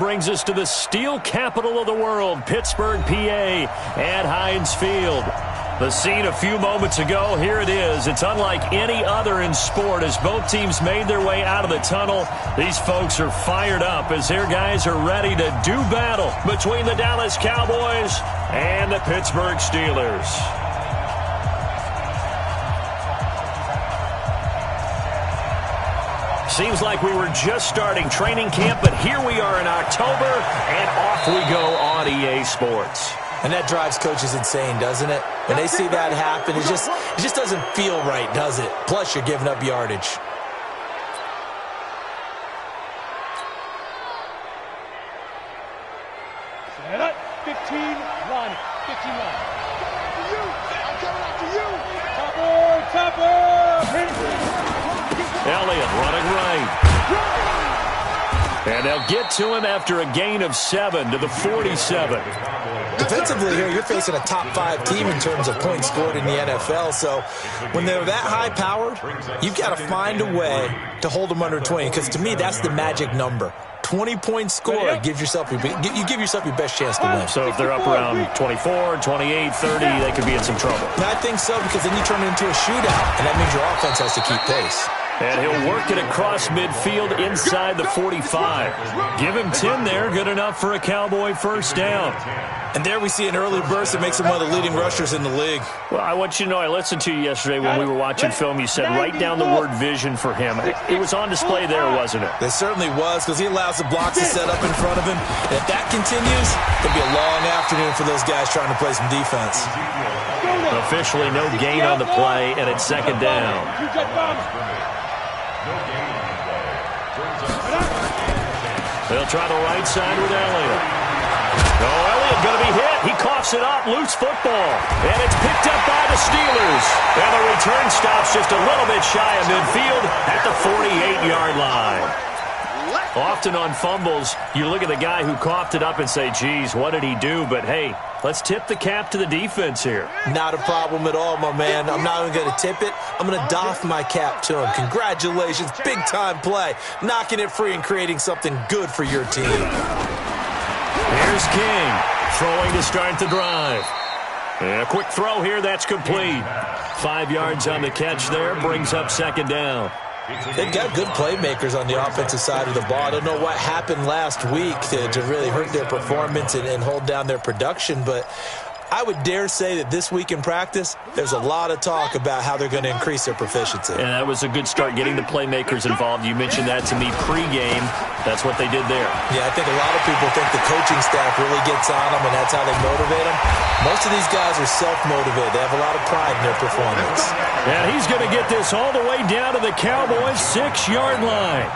brings us to the steel capital of the world, Pittsburgh, PA, at Heinz Field. The scene a few moments ago, here it is. It's unlike any other in sport as both teams made their way out of the tunnel. These folks are fired up as their guys are ready to do battle between the Dallas Cowboys and the Pittsburgh Steelers. Seems like we were just starting training camp, but here we are in October, and off we go on EA Sports. And that drives coaches insane, doesn't it? When they see that happen, it just doesn't feel right, does it? Plus, you're giving up yardage. Set up, 15, line, 15 line. You, I'm coming after you. Topper. Elliott running right. And they'll get to him after a gain of 7 to the 47. Defensively here, you're facing a top 5 team in terms of points scored in the NFL. So when they're that high-powered, you've got to find a way to hold them under 20. Because to me, that's the magic number. 20-point score, you give yourself your best chance to win. So if they're up around 24, 28, 30, they could be in some trouble. I think so, because then you turn it into a shootout, and that means your offense has to keep pace. And he'll work it across midfield inside the 45. Give him 10 there, good enough for a Cowboy first down. And there we see an early burst that makes him one of the leading rushers in the league. Well, I want you to know, I listened to you yesterday when we were watching film. You said write down the word vision for him. It was on display there, wasn't it? It certainly was, because he allows the blocks to set up in front of him. And if that continues, it'll be a long afternoon for those guys trying to play some defense. Officially no gain on the play, and it's second down. They'll try the right side with Elliott. Oh, Elliott going to be hit. He coughs it up. Loose football. And it's picked up by the Steelers. And the return stops just a little bit shy of midfield at the 48-yard line. Often on fumbles, you look at the guy who coughed it up and say, geez, what did he do? But, hey, let's tip the cap to the defense here. Not a problem at all, my man. I'm not even going to tip it. I'm going to doff my cap to him. Congratulations. Big-time play. Knocking it free and creating something good for your team. Here's King throwing to start the drive. And a quick throw here. That's complete. 5 yards on the catch there. Brings up second down. They've got good playmakers on the offensive side of the ball. I don't know what happened last week to really hurt their performance and hold down their production, but I would dare say that this week in practice, there's a lot of talk about how they're going to increase their proficiency. And that was a good start, getting the playmakers involved. You mentioned that to me pregame. That's what they did there. Yeah, I think a lot of people think the coaching staff really gets on them, and that's how they motivate them. Most of these guys are self-motivated. They have a lot of pride in their performance. And he's going to get this all the way down to the Cowboys' 6-yard line.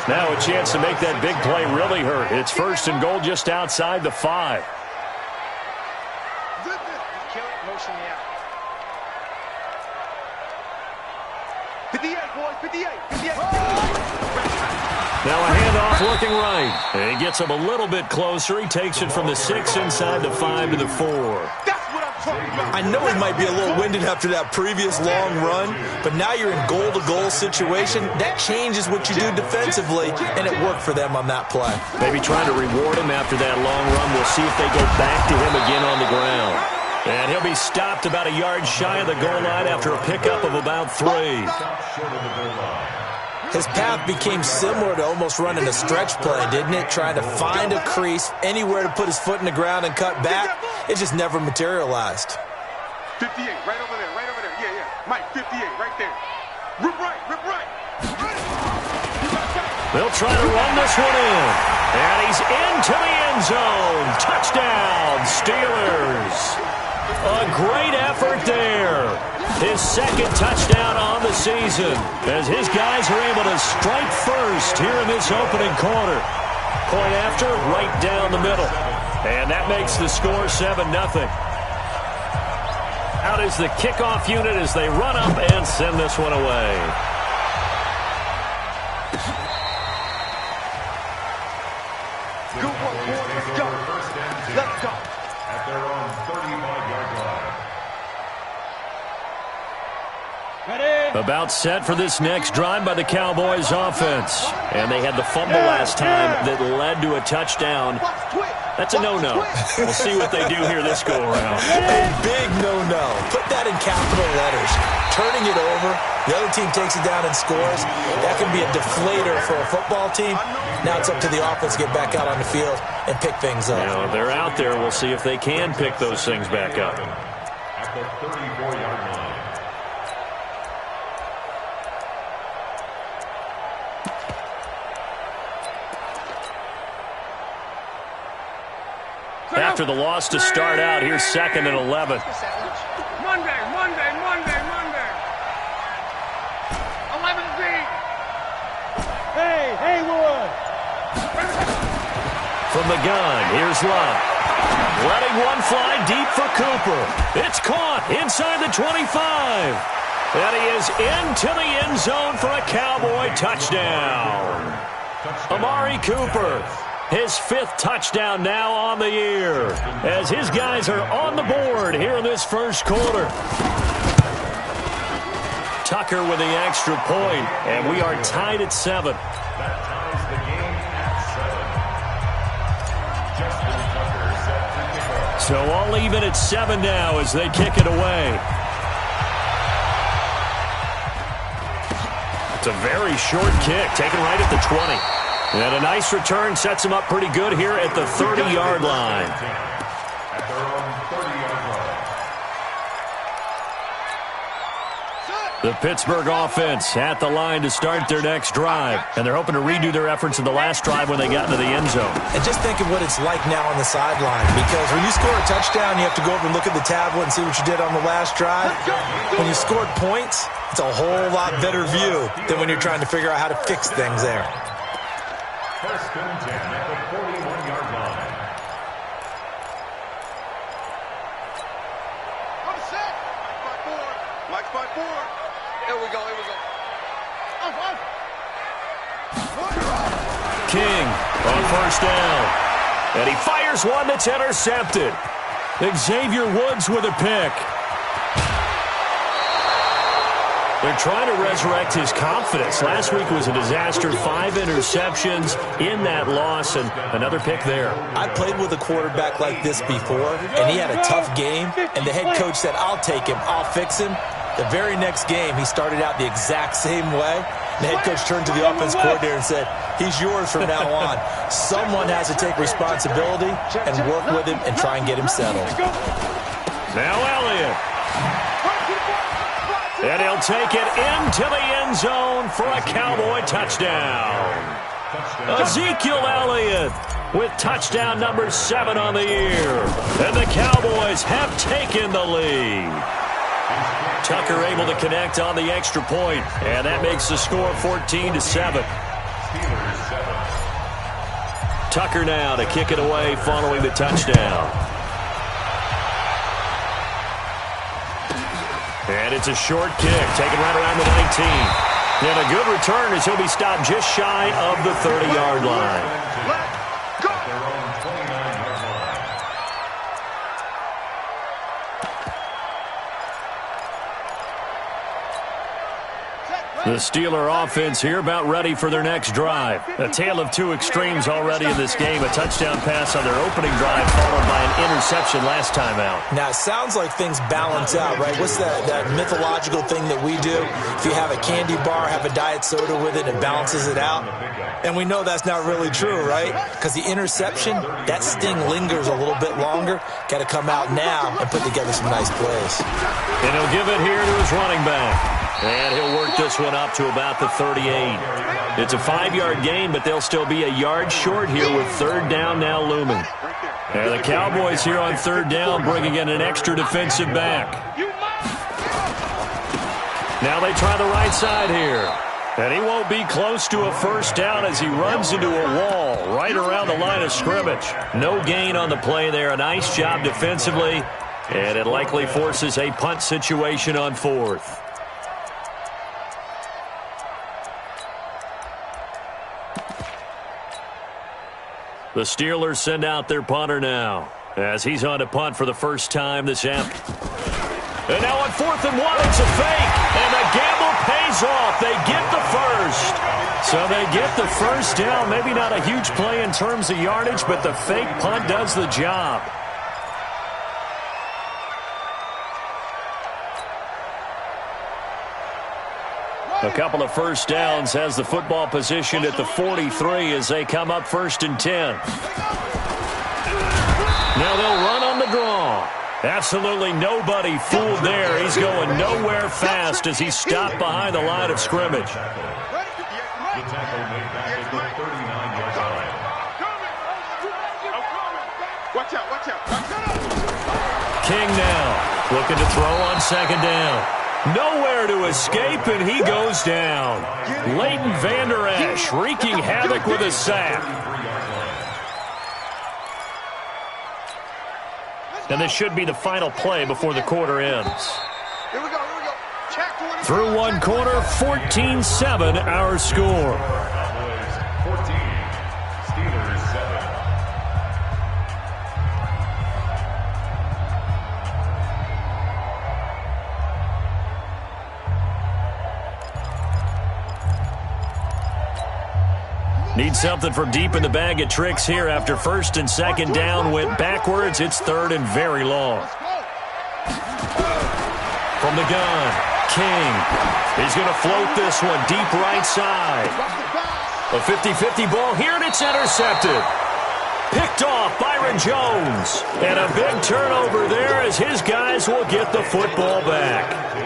Now a chance to make that big play really hurt. It's first and goal just outside the 5. Now a handoff looking right. And he gets him a little bit closer. He takes it from the 6 inside the 5 to the 4. I know he might be a little winded after that previous long run, but now you're in goal-to-goal situation. That changes what you do defensively, and it worked for them on that play. Maybe trying to reward him after that long run. We'll see if they go back to him again on the ground. And he'll be stopped about a yard shy of the goal line after a pickup of about 3. His path became similar to almost running a stretch play, didn't it? Trying to find a crease, anywhere to put his foot in the ground and cut back. It just never materialized. 58, right over there, right over there. Yeah, yeah. Mike, 58, right there. Rip right, rip right. They'll try to run this one in. And he's into the end zone. Touchdown, Steelers. A great effort there. His second touchdown on the season as his guys are able to strike first here in this opening quarter. Point after, right down the middle. And that makes the score 7-0. Out is the kickoff unit as they run up and send this one away. Good work, boys. Let's go. Let's go. At their own 35-yard line. Ready? About set for this next drive by the Cowboys offense. And they had the fumble last time that led to a touchdown. That's a no-no. We'll see what they do here this go-around. A big no-no. Put that in capital letters. Turning it over, the other team takes it down and scores. That can be a deflator for a football team. Now it's up to the offense to get back out on the field and pick things up. Now, they're out there. We'll see if they can pick those things back up. At the 34-yard line. After the loss to start out, here's 2nd and 11. Monday. 11 feet. Hey, Haywood. From the gun, here's Love. Letting one fly deep for Cooper. It's caught inside the 25. And he is into the end zone for a Cowboy touchdown. Amari Cooper, his 5th touchdown now on the year, as his guys are on the board here in this first quarter. Tucker with the extra point, and we are tied at 7. That ties the game at 7. Justin Tucker set to kick off. So all even at 7 now as they kick it away. It's a very short kick, taken right at the 20. And a nice return sets him up pretty good here at the 30-yard line. At their own 30-yard line. The Pittsburgh offense at the line to start their next drive. And they're hoping to redo their efforts in the last drive when they got into the end zone. And just think of what it's like now on the sideline. Because when you score a touchdown, you have to go over and look at the tablet and see what you did on the last drive. When you scored points, it's a whole lot better view than when you're trying to figure out how to fix things there. 1st and 10 at the 41-yard line. I'm set. Mike's by 4. Here we go. King on 1st down. And he fires one that's intercepted. Xavier Woods with a pick. They're trying to resurrect his confidence. Last week was a disaster. 5 interceptions in that loss, and another pick there. I played with a quarterback like this before, and he had a tough game, and the head coach said, I'll take him, I'll fix him. The very next game, he started out the exact same way. The head coach turned to the offense coordinator and said, he's yours from now on. Someone has to take responsibility and work with him and try and get him settled. Now Elliott. And he'll take it into the end zone for a Cowboy touchdown. Ezekiel Elliott with touchdown number 7 on the year. And the Cowboys have taken the lead. Tucker able to connect on the extra point, and that makes the score 14-7. Tucker now to kick it away following the touchdown. And it's a short kick, taken right around the 19. And a good return as he'll be stopped just shy of the 30-yard line. At their own 29-yard line. The Steeler offense here about ready for their next drive. A tale of two extremes already in this game. A touchdown pass on their opening drive followed by an interception last time out. Now, it sounds like things balance out, right? What's that mythological thing that we do? If you have a candy bar, have a diet soda with it, it balances it out. And we know that's not really true, right? Because the interception, that sting lingers a little bit longer. Got to come out now and put together some nice plays. And he'll give it here to his running back. And he'll work this one up to about the 38. It's a 5-yard gain, but they'll still be a yard short here with 3rd down now looming. And the Cowboys here on 3rd down bringing in an extra defensive back. Now they try the right side here. And he won't be close to a 1st down as he runs into a wall right around the line of scrimmage. No gain on the play there. A nice job defensively. And it likely forces a punt situation on 4th. The Steelers send out their punter now as he's on to punt for the first time this afternoon. And now on 4th and 1, it's a fake. And the gamble pays off. They get the first. So they get the first down. Maybe not a huge play in terms of yardage, but the fake punt does the job. A couple of first downs has the football position at the 43 as they come up 1st and 10. Now they'll run on the draw. Absolutely nobody fooled there. He's going nowhere fast as he's stopped behind the line of scrimmage. The tackle made back at the 39-yard line. Watch out, watch out. King now looking to throw on 2nd down. Nowhere to escape, and he goes down. Leighton Vander Esch wreaking havoc with a sack. And this should be the final play before the quarter ends. Here we go, here we go. Check 20. Through one quarter, 14-7 our score. Cowboys 14, Steelers 7. Need something from deep in the bag of tricks here after 1st and 2nd down went backwards. It's 3rd and very long. From the gun, King. He's going to float this one deep right side. A 50-50 ball here, and it's intercepted. Picked off Byron Jones. And a big turnover there as his guys will get the football back.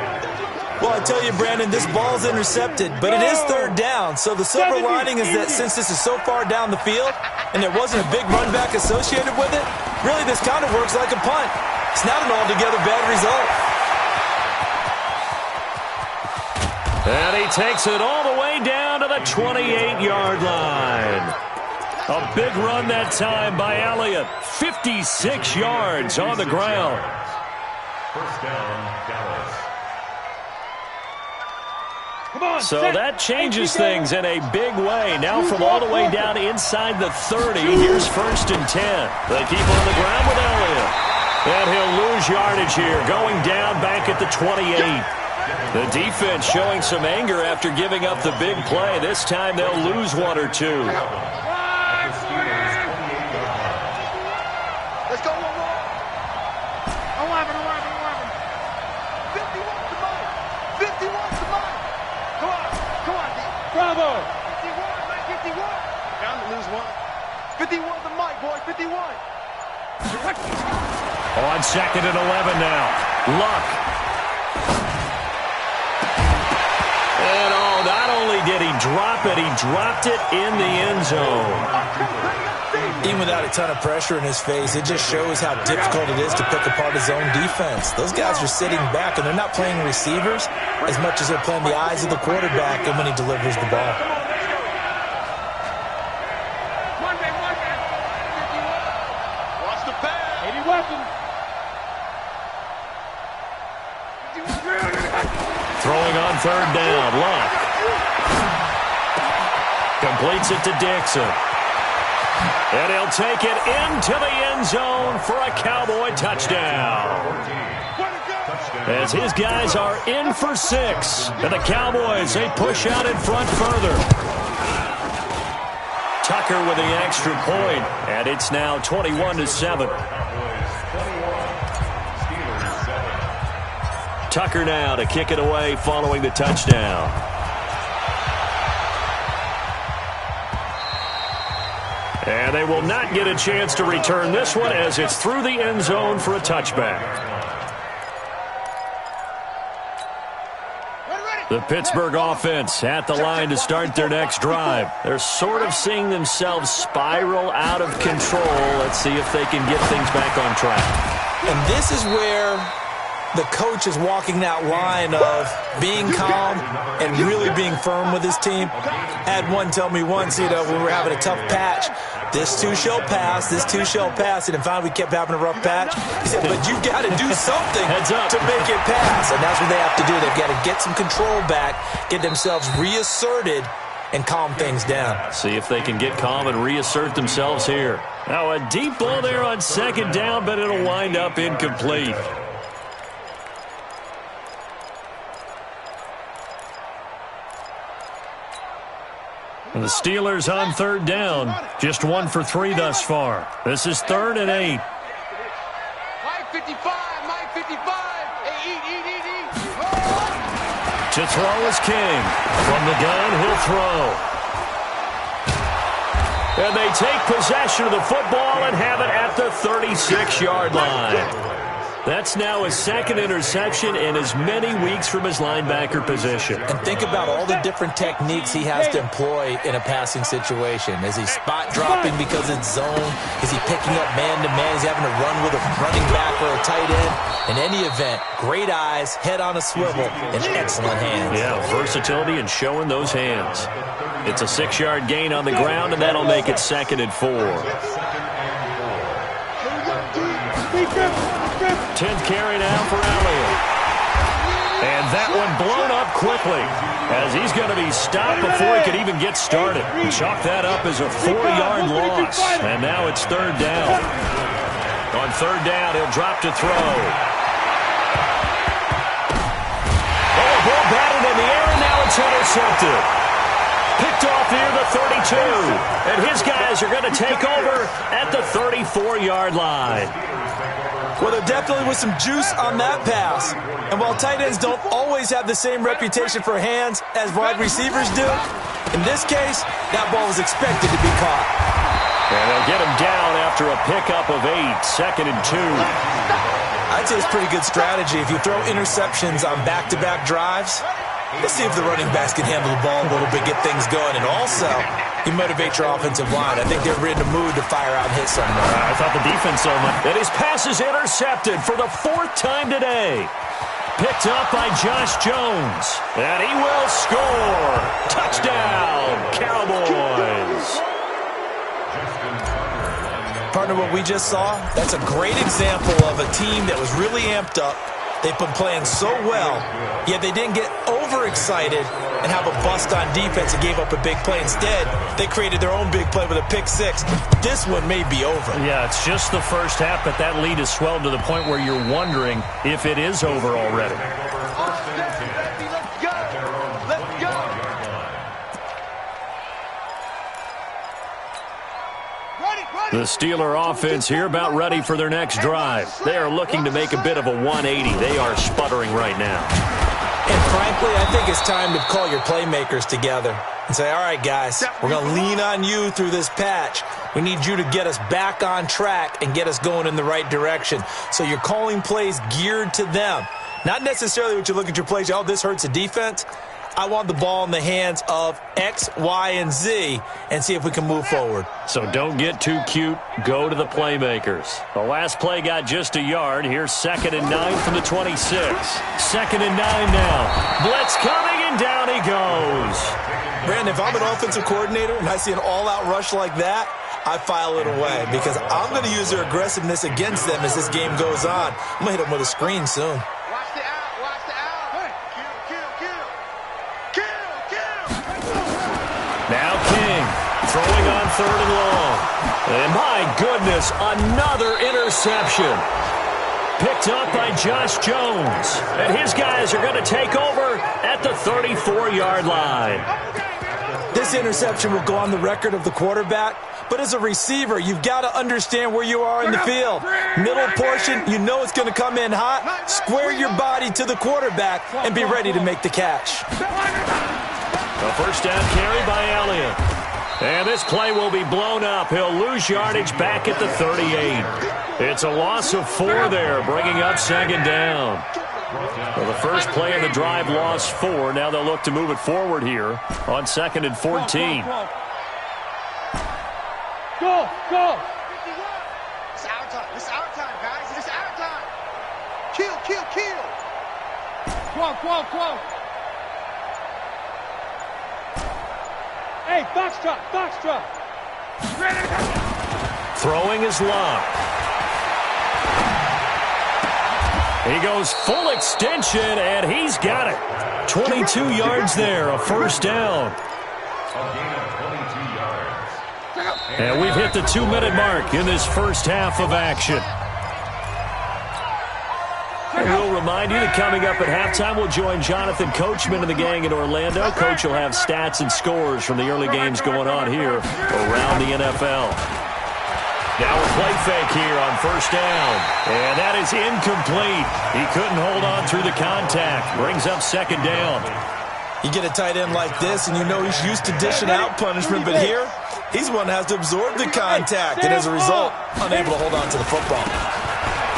Well, I tell you, Brandon, this ball's intercepted, but it is 3rd down. So the silver lining is that since this is so far down the field and there wasn't a big run back associated with it, really this kind of works like a punt. It's not an altogether bad result. And he takes it all the way down to the 28-yard line. A big run that time by Elliott. 56 yards on the ground. First down, Dallas. So that changes things in a big way. Now from all the way down inside the 30, here's 1st and 10. They keep on the ground with Elliott. And he'll lose yardage here, going down back at the 28. The defense showing some anger after giving up the big play. This time they'll lose 1 or 2. Let's go, 11, 11. 51's the money. 51's the money. Come on, Bravo. 51, man, 51. Bound to lose 1. 51's the mic, boy, 51. On 2nd and 11 now. Luck. And not only did he drop it, he dropped it in the end zone. Even without a ton of pressure in his face, it just shows how difficult it is to pick apart his own defense. Those guys are sitting back, and they're not playing receivers as much as they're playing the eyes of the quarterback and when he delivers the ball. Watch the pass. 80 weapons. Throwing on 3rd down. Luck. Completes it to Dixon. And he'll take it into the end zone for a Cowboy touchdown. As his guys are in for 6. And the Cowboys, they push out in front further. Tucker with the extra point. And it's now 21-7. Tucker now to kick it away following the touchdown. And they will not get a chance to return this one as it's through the end zone for a touchback. The Pittsburgh offense at the line to start their next drive. They're sort of seeing themselves spiral out of control. Let's see if they can get things back on track. And this is where the coach is walking that line of being calm and really being firm with his team. Had one tell me once, when we were having a tough patch, this too shall pass, this too shall pass. And finally we kept having a rough patch. He said, but you got to do something to make it pass. And that's what they have to do. They've got to get some control back, get themselves reasserted, and calm things down. See if they can get calm and reassert themselves here. Now a deep ball there on 2nd down, but it'll wind up incomplete. And the Steelers on third down. Just 1 for 3 thus far. This is 3rd and 8. Mike 55, Mike 55. Eat. To throw is King. From the gun, he'll throw. And they take possession of the football and have it at the 36-yard line. That's now his 2nd interception in as many weeks from his linebacker position. And think about all the different techniques he has to employ in a passing situation. Is he spot dropping because it's zone? Is he picking up man-to-man? Is he having to run with a running back or a tight end? In any event, great eyes, head on a swivel, and excellent hands. Yeah, versatility and showing those hands. It's a 6-yard gain on the ground, and that'll make it 2nd and 4. 10th carry now for Elliott. And that one blown up quickly as he's going to be stopped before he could even get started. Chalk that up as a 4-yard loss. And now it's 3rd down. On 3rd down, he'll drop to throw. Oh, a ball batted in the air, and now it's intercepted. Picked off near the 32. And his guys are going to take over at the 34-yard line. Well, there definitely was some juice on that pass. And while tight ends don't always have the same reputation for hands as wide receivers do, in this case, that ball was expected to be caught. And they'll get him down after a pickup of 8, 2nd and 2. I'd say it's pretty good strategy. If you throw interceptions on back-to-back drives, let's see if the running backs can handle the ball a little bit, get things going. And also, you motivate your offensive line. I think they're in the mood to fire out hits somewhere. I thought the defense so much. And his pass is intercepted for the 4th time today. Picked up by Josh Jones. And he will score. Touchdown, Cowboys. Partner, what we just saw, that's a great example of a team that was really amped up. They've been playing so well, yet they didn't get overexcited and have a bust on defense and gave up a big play. Instead, they created their own big play with a pick 6. This one may be over. Yeah, it's just the first half, but that lead has swelled to the point where you're wondering if it is over already. Let's go. The Steeler offense here about ready for their next drive. They are looking to make a bit of a 180. They are sputtering right now. And frankly, I think it's time to call your playmakers together and say, all right, guys, we're going to lean on you through this patch. We need you to get us back on track and get us going in the right direction. So you're calling plays geared to them. Not necessarily what you look at your plays, oh, this hurts the defense. I want the ball in the hands of X, Y, and Z and see if we can move forward. So don't get too cute. Go to the playmakers. The last play got just a yard. Here's 2nd and 9 from the 26. 2nd and 9 now. Blitz coming, and down he goes. Brandon, if I'm an offensive coordinator and I see an all-out rush like that, I file it away because I'm going to use their aggressiveness against them as this game goes on. I'm going to hit them with a screen soon. Now King throwing on 3rd and long. And my goodness, another interception. Picked up by Josh Jones. And his guys are going to take over at the 34-yard line. This interception will go on the record of the quarterback, but as a receiver, you've got to understand where you are in the field. Middle portion, you know it's going to come in hot. Square your body to the quarterback and be ready to make the catch. A 1st down carry by Elliott. And this play will be blown up. He'll lose yardage back at the 38. It's a loss of 4 there, bringing up 2nd down. Well, the first play of the drive lost 4. Now they'll look to move it forward here on 2nd and 14. Go. It's our time. It's our time, guys. It's our time. Kill. Come on. Hey, Foxtrot. Throwing is locked. He goes full extension, and he's got it. 22 yards there, a 1st down. And we've hit the 2-minute mark in this first half of action. And we'll remind you that coming up at halftime, we'll join Jonathan Coachman and the gang in Orlando. Coach will have stats and scores from the early games going on here around the NFL. Now a play fake here on first down. And that is incomplete. He couldn't hold on through the contact. Brings up second down. You get a tight end like this, and you know he's used to dishing out punishment, but here, he's the one that has to absorb the contact, and as a result, unable to hold on to the football.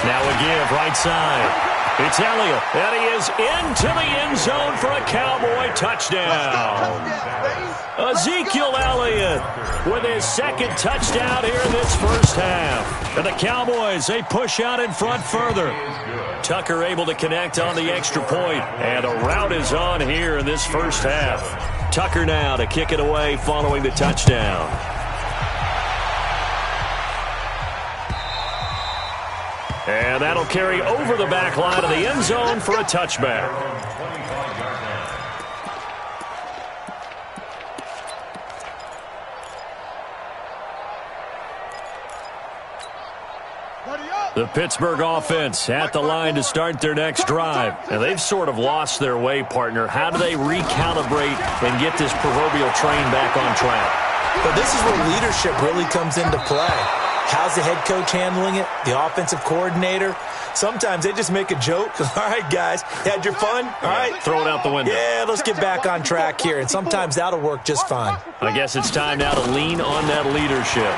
Now a give, right side. It's Elliott, and he is into the end zone for a Cowboy touchdown. Ezekiel Elliott with his second touchdown here in this first half. And the Cowboys, they push out in front further. Tucker able to connect on the extra point, and a rout is on here in this first half. Tucker now to kick it away following the touchdown. And that'll carry over the back line of the end zone for a touchback. The Pittsburgh offense at the line to start their next drive. And they've sort of lost their way, partner. How do they recalibrate and get this proverbial train back on track? But this is where leadership really comes into play. How's the head coach handling it? The offensive coordinator? Sometimes they just make a joke. All right, guys, had your fun? All right. Throw it out the window. Yeah, let's get back on track here. And sometimes that'll work just fine. I guess it's time now to lean on that leadership.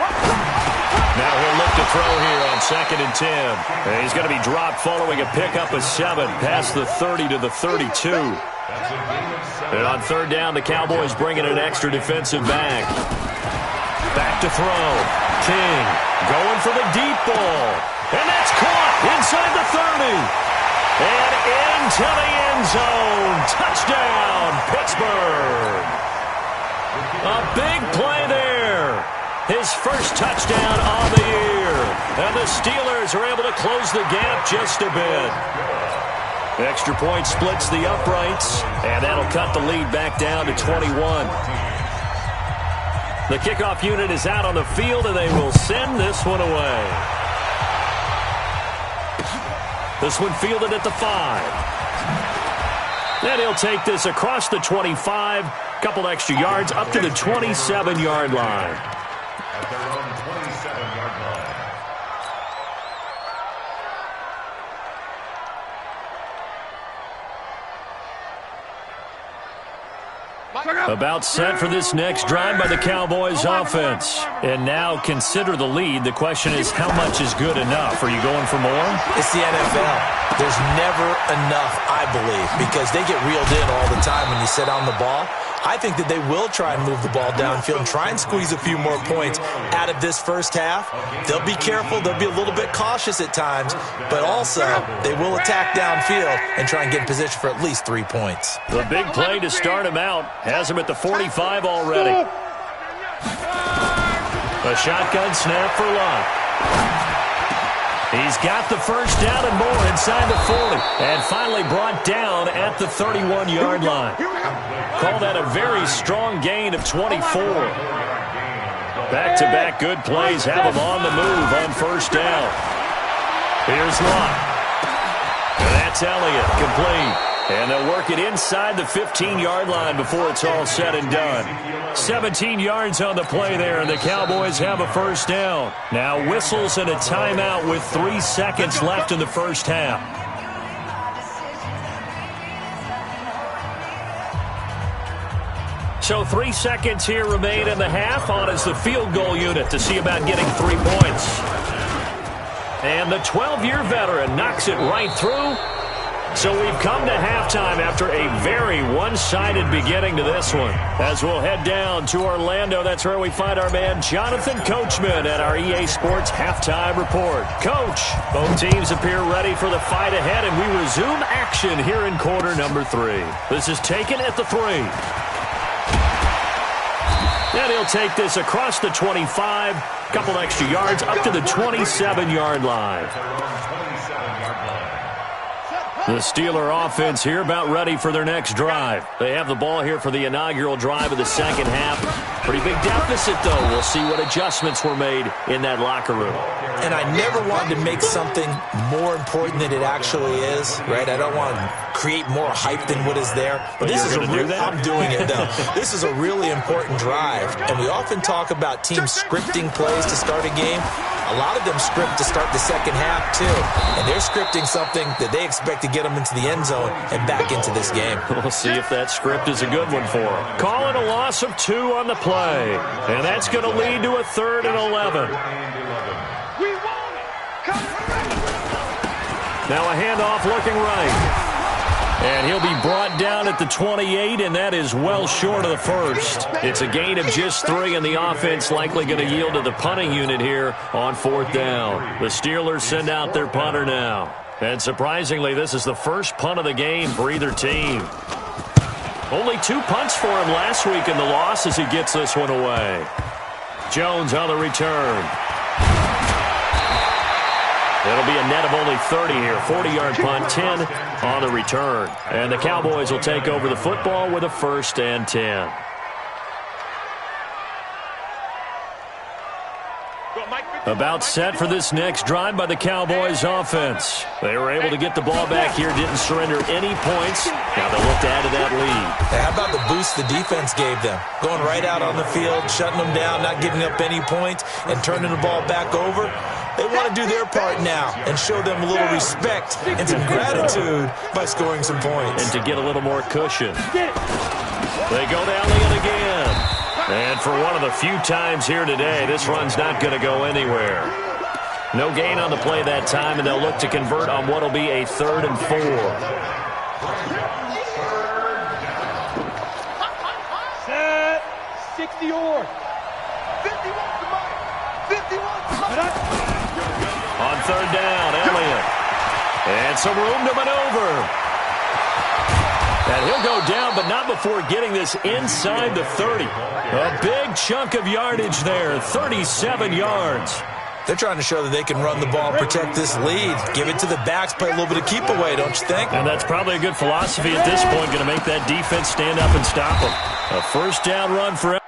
Now he'll look to throw here on 2nd and 10. And he's going to be dropped following a pickup of 7 past the 30 to the 32. And on third down, the Cowboys bring in an extra defensive back. Back to throw. King going for the deep ball. And that's caught inside the 30. And into the end zone. Touchdown, Pittsburgh. A big play there. His first touchdown on the year. And the Steelers are able to close the gap just a bit. Extra point splits the uprights. And that'll cut the lead back down to 21. The kickoff unit is out on the field, and they will send this one away. This one fielded at the 5. And he'll take this across the 25. Couple extra yards up to the 27-yard line. At their own 27-yard line. About set for this next drive by the Cowboys offense. And now consider the lead. The question is, how much is good enough? Are you going for more? It's the NFL. There's never enough, I believe, because they get reeled in all the time when you sit on the ball. I think that they will try and move the ball downfield and try and squeeze a few more points out of this first half. They'll be careful. They'll be a little bit cautious at times, but also they will attack downfield and try and get in position for at least 3 points. The big play to start him out has him at the 45 already. A shotgun snap for Lott. He's got the first down and more inside the 40. And finally brought down at the 31-yard line. Call that a very strong gain of 24. Back-to-back good plays have him on the move on first down. Here's Lott. And that's Elliott, complete. And they'll work it inside the 15-yard line before it's all said and done. 17 yards on the play there, and the Cowboys have a first down. Now whistles and a timeout with 3 seconds left in the first half. So 3 seconds here remain in the half. On is the field goal unit to see about getting 3 points. And the 12-year veteran knocks it right through. So we've come to halftime after a very one-sided beginning to this one. As we'll head down to Orlando, that's where we find our man Jonathan Coachman at our EA Sports Halftime Report. Coach, both teams appear ready for the fight ahead, and we resume action here in quarter number 3. This is taken at the 3. And he'll take this across the 25, couple extra yards up to the 27-yard line. The Steeler offense here about ready for their next drive. They have the ball here for the inaugural drive of the second half. Pretty big deficit, though. We'll see what adjustments were made in that locker room. And I never wanted to make something more important than it actually is, right? I don't want to create more hype than what is there. But this is I'm doing it, though. This is a really important drive. And we often talk about teams scripting plays to start a game. A lot of them script to start the second half, too. And they're scripting something that they expect to get them into the end zone and back into this game. We'll see if that script is a good one for them. Calling a loss of 2 on the play. And that's going to lead to a 3rd and 11. We want it. Come on. Now a handoff looking right. And he'll be brought down at the 28, and that is well short of the first. It's a gain of just 3, and the offense likely going to yield to the punting unit here on 4th down. The Steelers send out their punter now. And surprisingly, this is the first punt of the game for either team. Only 2 punts for him last week in the loss as he gets this one away. Jones on the return. It'll be a net of only 30 here. 40-yard punt, 10 on the return. And the Cowboys will take over the football with a 1st and 10. About set for this next drive by the Cowboys offense. They were able to get the ball back here, didn't surrender any points. Now they'll look to add to that lead. Hey, how about the boost the defense gave them? Going right out on the field, shutting them down, not giving up any points, and turning the ball back over. They want to do their part now and show them a little respect and some gratitude by scoring some points. And to get a little more cushion. They go down the again. And for one of the few times here today, this run's not going to go anywhere. No gain on the play that time, and they'll look to convert on what will be a 3rd and 4. Set. 60 or 51 to Mike. 51 to Mike. On 3rd down, Elliott. And some room to maneuver. And he'll go down, but not before getting this inside the 30. A big chunk of yardage there, 37 yards. They're trying to show that they can run the ball, protect this lead, give it to the backs, play a little bit of keep away, don't you think? And that's probably a good philosophy at this point, going to make that defense stand up and stop them. A 1st down run for